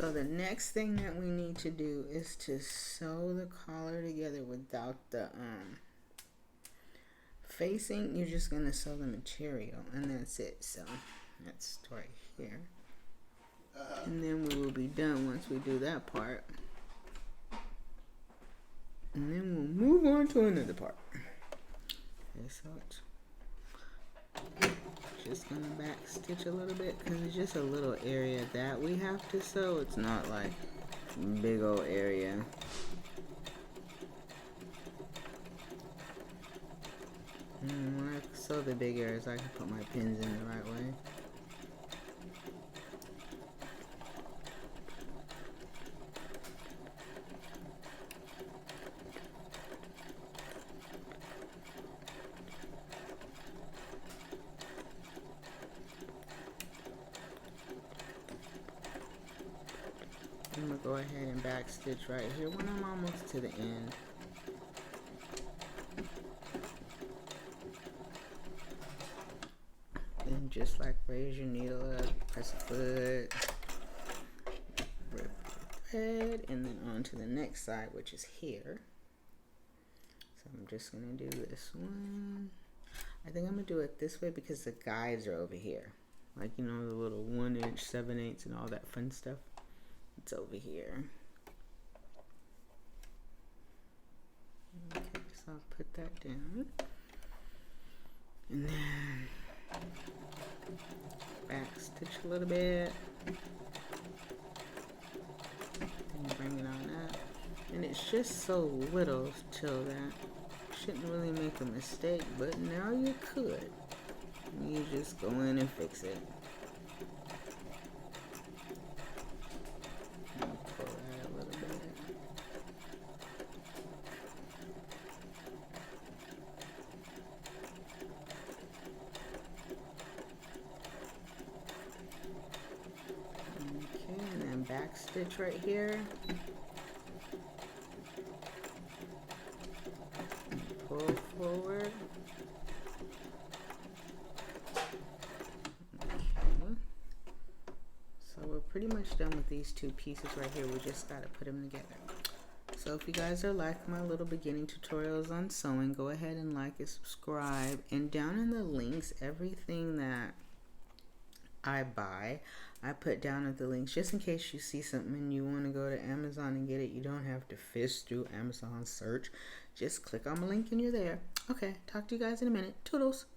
So the next thing that we need to do is to sew the collar together without the facing. You're just going to sew the material and that's it. So let's start here. And then we will be done once we do that part. And then we'll move on to another part. Okay, so it's just gonna back stitch a little bit because it's just a little area that we have to sew. It's not like big old area. And when I sew the big areas, I can put my pins in the right way. I'm gonna go ahead and back stitch right here when I'm almost to the end. And just like raise your needle up, press a foot, rip the thread, and then on to the next side, which is here. So I'm just gonna do this one. I think I'm gonna do it this way because the guides are over here. Like, you know, the little 1" 7/8 and all that fun stuff. It's over here. Okay, so I'll put that down. And then back stitch a little bit. And bring it on up. And it's just so little till that shouldn't really make a mistake, but now you could. You just go in and fix it. Back stitch right here. Pull forward. Okay. So we're pretty much done with these two pieces right here. We just got to put them together. So if you guys are like my little beginning tutorials on sewing, go ahead and like and subscribe. And down in the links, everything that I buy, I put down at the links just in case you see something and you want to go to Amazon and get it. You don't have to fish through Amazon search. Just click on the link and you're there. Okay, talk to you guys in a minute. Toodles.